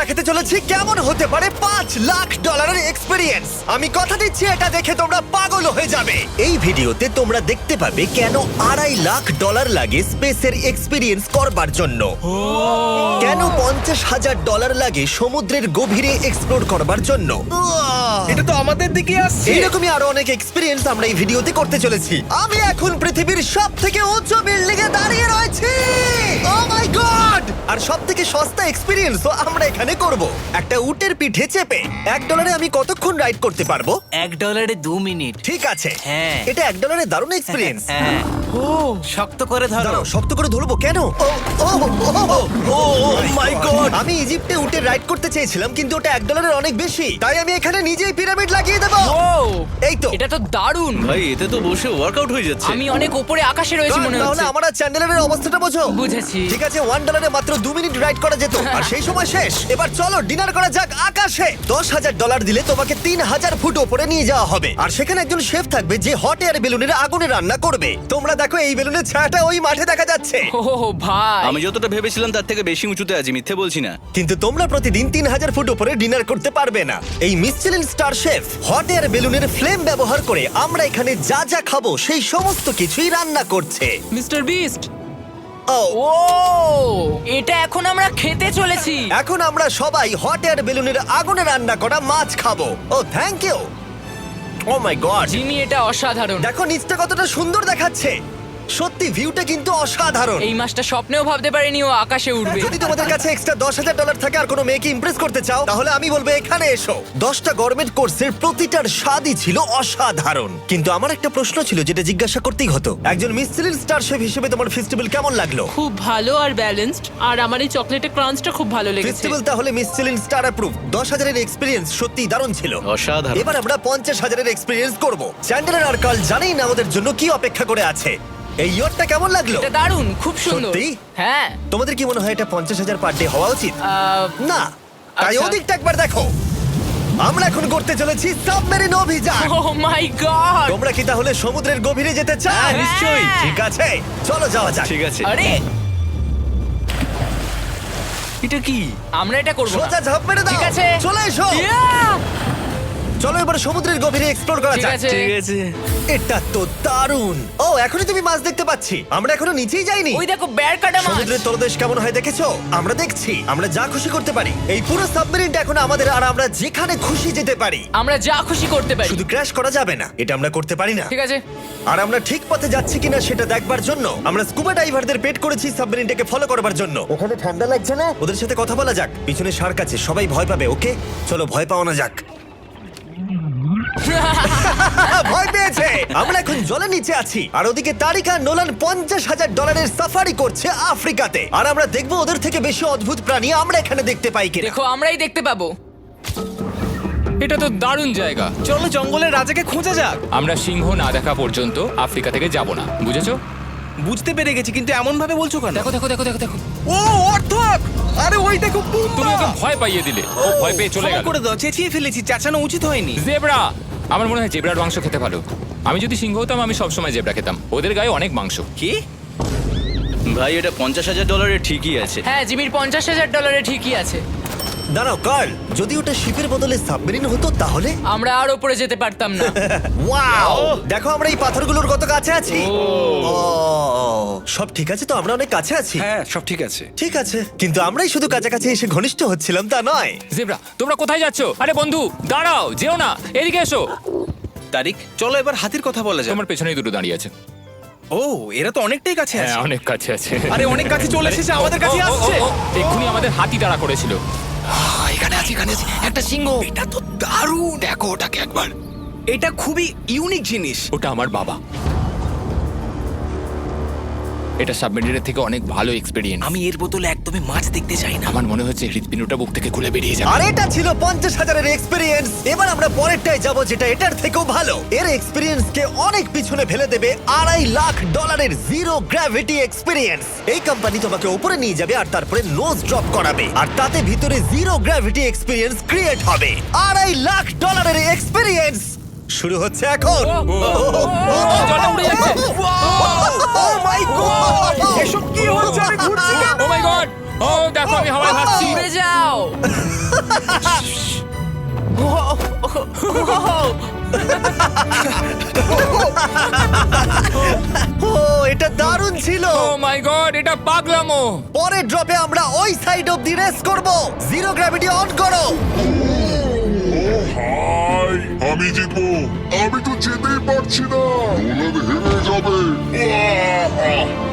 দেখাতে চলেছি কেমন হতে পারে $5 লাখ এক্সপিরিয়েন্স। আমি কথা দিচ্ছি এটা দেখে তোমরা পাগল হয়ে যাবে। এই ভিডিওতে তোমরা দেখতে পাবে কেন $2.5 লাখ লাগে স্পেসের এক্সপিরিয়েন্স করবার জন্য, কেন $50,000 লাগে সমুদ্রের গভীরে এক্সপ্লোর করবার জন্য। এটা তো আমাদের দিকে আসছে। এইরকমই আরো অনেক এক্সপিরিয়েন্স আমরা এই ভিডিওতে করতে চলেছি। আমি এখন পৃথিবীর সব থেকে উঁচু বিল্ডিং এ দাঁড়িয়ে রয়েছি। ও মাই গড! আর সব থেকে সস্তা এক্সপিরিয়েন্সও আমরা এখানে করব, একটা উটের পিঠে চেপে। $1 আমি কতক্ষণ রাইড করতে পারবো? $1 2 মিনিট। ঠিক আছে, হ্যাঁ। এটা $1 দারুণ এক্সপিরিয়েন্স। হ্যাঁ। শক্ত করে ধরো। দাঁড়াও, শক্ত করে ধরবো কেন? ও মাই গড! আমি ইজিপ্টে উটে রাইড করতে চেয়েছিলাম, কিন্তু ওটা $1 অনেক বেশি, তাই আমি এখানে নিজেই পিরামিড লাগিয়ে দেবো। এই তো। এটা তো দারুণ। ভাই এতে তো বসে ওয়ার্কআউট হয়ে যাচ্ছে। আমি অনেক উপরে আকাশে রয়েছি মনে তাহলে হচ্ছে। আমার আর চ্যান্ডেলের অবস্থাটা বোঝো। বুঝেছি। ঠিক আছে, $1 মাত্র 2 মিনিট রাইড করা যেত, আর সেই সময় শেষ। এবার চলো ডিনার করা যাক আকাশে। $10,000 দিলে তোমাকে 3,000 ফুট উপরে নিয়ে যাওয়া হবে, আর সেখানে একজন শেফ থাকবে যে হট এয়ার বেলুনের আগুনে রান্না করবে। তোমরা দেখো এই বেলুনের ছায়াটা ওই মাঠে দেখা যাচ্ছে। ও ভাই, আমি যতটা ভেবেছিলাম তার থেকে বেশি উঁচুতে আছি, মিথ্যে বলছি না। কিন্তু তোমরা প্রতিদিন 3,000 ফুট উপরে ডিনার করতে পারবে না। এই Michelin star chef hot air বেলুনের ফ্লেম ব্যবহার করে আমরা এখানে যা যা খাবো সেই সমস্ত কিছুই রান্না করছে। Mister beast. ও ও, এটা এখন আমরা খেতে চলেছি। এখন আমরা সবাই হট এয়ার বেলুনের আগুনে রান্না করা মাছ খাবো। Oh thank you. Oh my god, Jimmy, এটা অসাধারণ। দেখো নিচটা কতটা সুন্দর দেখাচ্ছে। সত্যি ভিউটা কিন্তু অসাধারণ। এই মাসটা স্বপ্নেও ভাবতে পারিনি ও আকাশে উঠবে। যদি তোমাদের কাছে এক্সট্রা $10,000 থাকে আর কোনো মেয়েকে ইমপ্রেস করতে চাও, তাহলে আমি বলবো এখানে এসো। 10টা গরমেট কোর্সের প্রতিটার স্বাদই ছিল অসাধারণ। কিন্তু আমার একটা প্রশ্ন ছিল যেটা জিজ্ঞাসা করতেই হতো, একজন মিশেলিন স্টার শেফ হিসেবে তোমার ফেস্টিভ্যাল কেমন লাগলো? খুব ভালো আর ব্যালেন্সড, আর আমার এই চকলেটের ক্রাঞ্চটা খুব ভালো লেগেছে। ফেস্টিভ্যাল তাহলে মিশেলিন স্টার অ্যাপ্রুভ। 10,000 এক্সপিরিয়েন্স সত্যি দারুণ ছিল। অসাধারণ। এবার আমরা 50,000 এক্সপিরিয়েন্স করব। চ্যান্ডেলার আর কার্ল জানেই না আমাদের জন্য কি অপেক্ষা করে আছে। এই ইয়ারটা কেমন লাগলো? এটা দারুণ, খুব সুন্দর। সত্যি? হ্যাঁ। তোমাদের কি মনে হয় এটা 50,000 পার ডে হওয়া উচিত? না, তাই আচ্ছা। ওদিকটা একবার দেখো। আমরা এখন করতে চলেছি সাবমেরিন অভিযান। ও মাই গড। তোমরা কি তাহলে সমুদ্রের গভীরে যেতে চাও? হ্যাঁ, নিশ্চয়ই। ঠিক আছে, চলো যাওয়া যাক। ঠিক আছে। আরে, এটা কি? আমরা এটা করব না। সোজা ঝাঁপ মেরে দাও। ঠিক আছে। চলে এসো। Yeah! চলো এবার সমুদ্রের গভীরে এক্সপ্লোর করা ঠিক যাক। আছে। ঠিক আছে। এটা তো দারুণ। ও, এখনই তুমি মাছ দেখতে পাচ্ছি। আমরা এখনো নিচেই যাইনি। ওই দেখো, বেড় কাটা মাছ। সমুদ্রের তলদেশ কেমন হয় দেখেছো? আমরা দেখছি, আমরা যা খুশি করতে পারি। এই পুরো সাবমেরিনটা এখন আমাদের, আর আমরা যেখানে খুশি যেতে পারি। আমরা যা খুশি করতে পারি। শুধু ক্র্যাশ করা যাবে না, এটা আমরা করতে পারি না। ঠিক আছে। আর আমরা ঠিক পথে যাচ্ছি কিনা সেটা দেখবার জন্য আমরা স্কুবা ডাইভারদের পেড করেছি সাবমেরিনটাকে ফলো করবার জন্য। ওখানে ঠান্ডা লাগছে না? ওদের সাথে কথা বলা যাক। পিছনে শার্ক আছে, সবাই ভয় পাবে। ওকে, চলো ভয় পাওয়া না যাক। ভয় পেয়েছে। আমরা এখন জলের নিচে আছি, আর ওদিকে তারিকা নোলান $50,000 সাফারি করছে আফ্রিকাতে। আর আমরা দেখবো ওদের থেকে বেশি অদ্ভুত প্রাণী আমরা এখানে দেখতে পাই কিনা। দেখো, আমরাই দেখতে পাবো। এটা তো দারুণ জায়গা। চলো জঙ্গলের রাজাকে খোঁজা যাক। আমরা সিংহ না দেখা পর্যন্ত আফ্রিকা থেকে যাব না, বুঝেছো? বুঝতে পেরে গেছি, কিন্তু এমন ভাবে বলছো কেন? দেখো দেখো দেখো দেখো দেখো, ও অর্থক! আরে ওই দেখো তুমি ওকে ভয় পাইয়ে দিলে, ও ভয় পেয়ে চলে গেল। করে দাও, চেঁচিয়ে ফেলেছি, চাচানো উচিত হয়নি। জেব্রা, আমার মনে হয় জেব্রার মাংস খেতে ভালো। আমি যদি সিংহ হতাম আমি সবসময় জেব্রা খেতাম, ওদের গায়ে অনেক মাংস। কি? ভাই এটা $50,000 ঠিকই আছে। হ্যাঁ, জিমির $50,000 ঠিকই আছে। দাঁড়াও কার্ল, যদি ওটা শিপের বদলে সাবমেরিন হতো তাহলে? আমরা আর উপরে যেতে পারতাম না। ওয়াও, দেখো আমরা এই পাথরগুলোর কত কাছে আছি। ও, সব ঠিক আছে তো? আমরা অনেক কাছে আছি। হ্যাঁ সব ঠিক আছে। ঠিক আছে, কিন্তু আমরাই শুধু কাছাকাছি এসে ঘনিষ্ঠ হচ্ছিলাম তা নয়। জেব্রা, তোমরা কোথায় যাচ্ছ? আরে বন্ধু দাঁড়াও, যেও না, এদিকে এসো। তারিক, চলো এবার হাতির কথা বলা যাক। তোমার পেছনেই দুটো দাঁড়িয়ে আছে। ও, এরা তো অনেকটাই কাছে হ্যাঁ, আছে। অনেক কাছে আছে। আরে অনেক কাছে চলে এসেছে, আমাদের কাছে আসছে। এক্ষুনি আমাদের হাতি তাড়া করেছিল। এখানে আছে একটা সিংহ। এটা তো দারুণ। দেখো ওটাকে একবার। এটা খুবই ইউনিক জিনিস। ওটা আমার বাবা। এটা সাবমেরিনের থেকে অনেক ভালো এক্সপেরিয়েন্স। আমি এর বদলে একদমই মাছ দেখতে চাই না। আমার মনে হচ্ছে হৃৎপিণ্ডটা বুক থেকে খুলে বেরিয়ে যাবে। আর এটা ছিল 50,000 এক্সপিরিয়েন্স। এবার আমরা পরেরটায় যাব যেটা এটার থেকেও ভালো। এর এক্সপিরিয়েন্স কে অনেক পিছনে ফেলে দেবে। $2.5 লাখ জিরো গ্র্যাভিটি এক্সপিরিয়েন্স। এই কোম্পানি তোমাকে উপরে নিয়ে যাবে আর তারপরে নোজ ড্রপ করাবে, আর তাতে ভিতরে জিরো গ্র্যাভিটি এক্সপিরিয়েন্স ক্রিয়েট হবে। $2.5 এক্সপিরিয়েন্স শুরু হচ্ছে এখন। জলটা উড়ে যাচ্ছে। ও মাই গড, এসব কি হচ্ছে? আমি ঘুরছি কেন? ও মাই গড, ও দেখো আমি হাওয়ায় ভাসছি। উড়ে যাও। ও এটা দারুণ ছিল। ও মাই গড, এটা পাগলামো। পরের ড্রপে আমরা ওই সাইড অফ দি রেস করব। জিরো গ্র্যাভিটি অন করো। হাই আমি জিতবো। আমি তো যেতেই পারছি না, নোলান হেরে যাবে। আহ!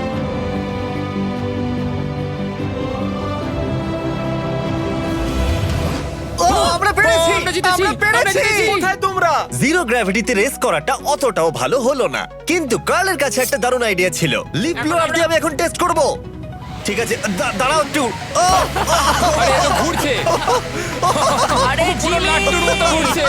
ও আমরা পেরেছি, ও, আমরা জিতেছি, আমরা পেরেছি। আমরা জিতেছি। কোথায় তোমরা? জিরো গ্র্যাভিটিতে রেস করাটা অতটাও ভালো হলো না, কিন্তু কার্লের কাছে একটা দারুণ আইডিয়া ছিল। লিপ ব্লোয়ার দিয়ে আমি এখন টেস্ট করব। ঠিক আছে, দাঁড়াও একটু। ও, আরে এত ঘুরছে, আরে পুরো জিমি লাট্টুর মতো ঘুরছে।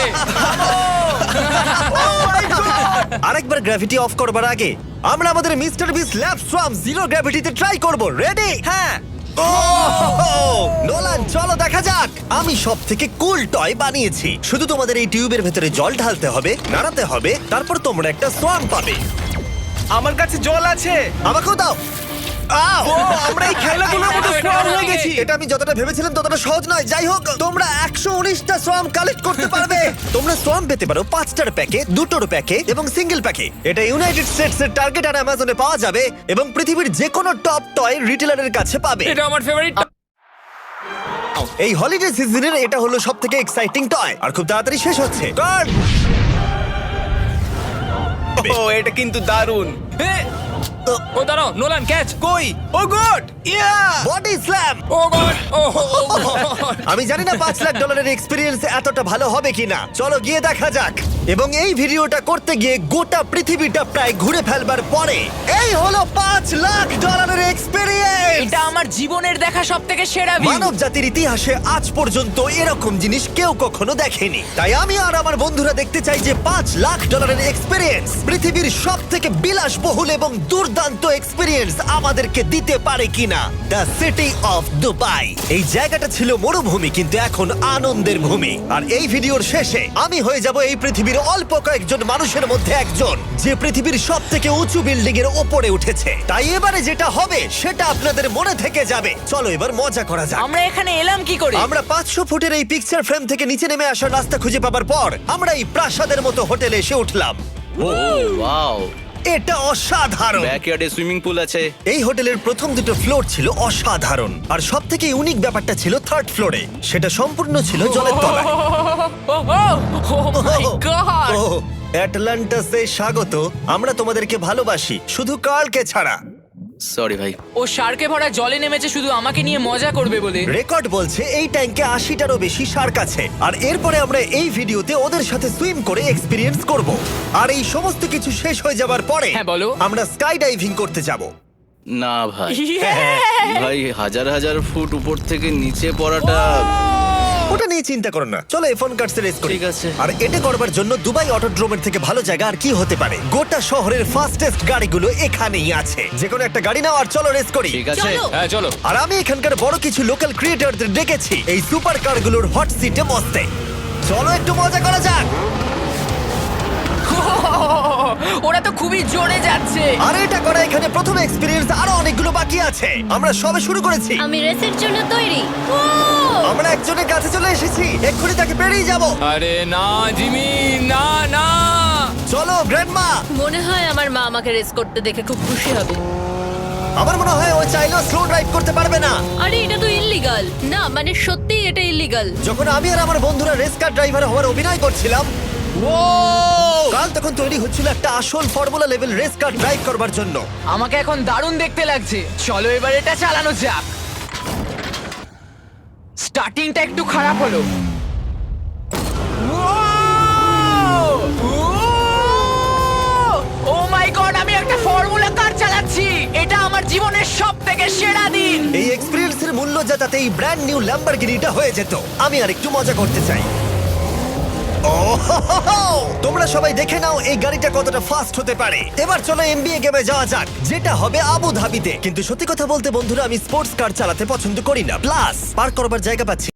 আরেকবার গ্র্যাভিটি অফ করবার আগে আমরা আমাদের মিস্টার বিস ল্যাব সোয়াম জিরো গ্র্যাভিটিতে ট্রাই করব। রেডি? হ্যাঁ। নোলান চলো দেখা যাক। আমি সব থেকে কুল টয় বানিয়েছি। শুধু তোমাদের এই টিউবের ভেতরে জল ঢালতে হবে, নাড়াতে হবে, তারপর তোমরা একটা সোয়াম পাবে। আমার কাছে জল আছে। আমাকেও দাও। আও! আমরা এই খেলাগুলোর মতো স্ট্রং হয়ে গেছি। এটা আমি যতটা ভেবেছিলাম ততটা সহজ নয়। যাই হোক, তোমরা 119টা সোয়াম কালেক্ট করতে পারবে। তোমরা সোয়াম পেতে পারো 5টার প্যাকে, 2টোর প্যাকে এবং সিঙ্গেল প্যাকে। এটা ইউনাইটেড স্টেটস এর টার্গেট আর অ্যামাজনে পাওয়া যাবে এবং পৃথিবীর যে কোনো টপ টয় রিটেলারের কাছে পাবে। এটা আমার ফেভারিট। এই হলিডে সিজনের এটা হলো সবথেকে এক্সাইটিং টয় আর খুব তাড়াতাড়ি শেষ হচ্ছে। কার্ড! ও এটা কিন্তু দারুণ। ও দাঁড়াও, নোলান ক্যাচ। কই? Oh god! Yeah! Body slam! Oh god, oh আমি জানি না $5 লাখ এক্সপিরিয়েন্স এতটা ভালো হবে কিনা। চলো গিয়ে দেখা যাক। এবং এই ভিডিওটা করতে গিয়ে গোটা পৃথিবীটা প্রায় ঘুরে ফেলবার পরে এই হলো $5 লাখ এক্সপিরিয়েন্স। এটা আমার জীবনের দেখা সবথেকে সেরা ভিউ। মানব জাতির ইতিহাসে আজ পর্যন্ত এরকম জিনিস কেউ কখনো দেখেনি। তাই আমি আর আমার বন্ধুরা দেখতে চাই যে $5 লাখ এক্সপিরিয়েন্স পৃথিবীর সব থেকে বিলাসবহুল এবং দুর্দান্ত এক্সপিরিয়েন্স আমাদেরকে দিতে পারে কিনা। The city of Dubai. এই জায়গাটা ছিল মরুভূমি, কিন্তু এখন আনন্দের ভূমি। আর এই ভিডিওর শেষে আমি হয়ে যাব এই পৃথিবীর অল্প কয়েকজন মানুষের মধ্যে একজন, যে পৃথিবীর সব থেকে উঁচু বিল্ডিং এর ওপরে উঠেছে। তাই এবারে যেটা হবে সেটা আপনাদের মনে থেকে যাবে। চলো এবার মজা করা যাক। আমরা এখানে এলাম কি করে? আমরা 500 ফুটের এই পিকচার ফ্রেম থেকে নিচে নেমে আসার রাস্তা খুঁজে পাবার পর আমরা এই প্রাসাদের মতো হোটেলে এসে উঠলাম। ও ওয়াও, এটা অসাধারণ। ব্যাকইয়ার্ডে সুইমিং পুল আছে। এই হোটেলের প্রথম দুটো ফ্লোর ছিল অসাধারণ, আর সব থেকে ইউনিক ব্যাপারটা ছিল থার্ড ফ্লোরে। সেটা সম্পূর্ণ ছিল জলের তলায়। ও মাই গড! ও অ্যাটলান্টাসে স্বাগত। আমরা তোমাদেরকে ভালোবাসি, শুধু কার্লকে ছাড়া। সরি ভাই। ও শার্কে ভরা জলে নেমেছে শুধু আমাকে নিয়ে মজা করবে বলে। রেকর্ড বলছে এই ট্যাঙ্কে 80টারও বেশি শার্ক আছে। আর এরপরে আমরা এই ভিডিওতে ওদের সাথে সুইম করে এক্সপিরিয়েন্স করব। আর এই সমস্ত কিছু শেষ হয়ে যাবার পরে হ্যাঁ, বলো। আমরা স্কাই ডাইভিং করতে যাব। না ভাই, হ্যাঁ। ভাই হাজার হাজার ফুট উপর থেকে নিচে পড়াটা। ওটা নিয়ে চিন্তা করো না, চলো ফোন কার্ডস রেস করি। ঠিক আছে। আর এটা করবার জন্য দুবাই অটোড্রোমের থেকে ভালো জায়গা আর কি হতে পারে। গোটা শহরের ফাস্টেস্ট গাড়িগুলো এখানেই আছে। যে কোনো একটা গাড়ি নাও আর চলো রেস করি। ঠিক আছে। হ্যাঁ চলো। আর আমি এখানকার বড় কিছু লোকাল ক্রিয়েটরদের ডেকেছি এই সুপার কারগুলোর হট সিটে বসতে। চলো একটু মজা করা যাক। ওরা তো খুবই জোরে যাচ্ছে। আর এটা করা এখানে প্রথম এক্সপিরিয়েন্স, আরো অনেকগুলো বাকি আছে। আমরা সবে শুরু করেছি। আমি রেসের জন্য তৈরি। ও আমরা একজনের কাছে চলে এসেছি, এক্ষুনি তাকে পেরিয়ে যাব। আরে না জিমি, না না। চলো গ্র্যান্ডমা। মনে হয় আমার মা আমাকে রেস করতে দেখে খুব খুশি হবে। আমার মনে হয় ও চাইলেও স্লো ড্রাইভ করতে পারবে না। আরে এটা তো ইল্লিগাল। না মানে সত্যি এটা ইল্লিগাল। যখন আমি আর আমার বন্ধুরা রেস কার ড্রাইভার হওয়ার অভিনয় করছিলাম, কাল তখন তৈরি হচ্ছিল একটা আসল formula level race car drive করবার জন্য। আমাকে এখন দারুণ দেখতে লাগছে। চলো এবার এটা চালানো যাক। স্টার্টিংটা একটু খারাপ হলো। ও মাই গড, আমি একটা ফর্মুলা কার চালাচ্ছি। এটা আমার জীবনের সবথেকে সেরা দিন। এই এক্সপেরিয়েন্সের মূল্য যা, তাতে এই ব্র্যান্ড নিউ ল্যাম্বরগিনিটা হয়ে যেত। আমি আর একটু মজা করতে চাই। তোমরা সবাই দেখে নাও এই গাড়িটা কতটা ফাস্ট হতে পারে। এবার চলো এমবিএ গেমে যাওয়া যাক, যেটা হবে আবু ধাবিতে। কিন্তু সত্যি কথা বলতে বন্ধুরা, আমি স্পোর্টস কার চালাতে পছন্দ করি না, প্লাস পার্ক করবার জায়গা পাচ্ছি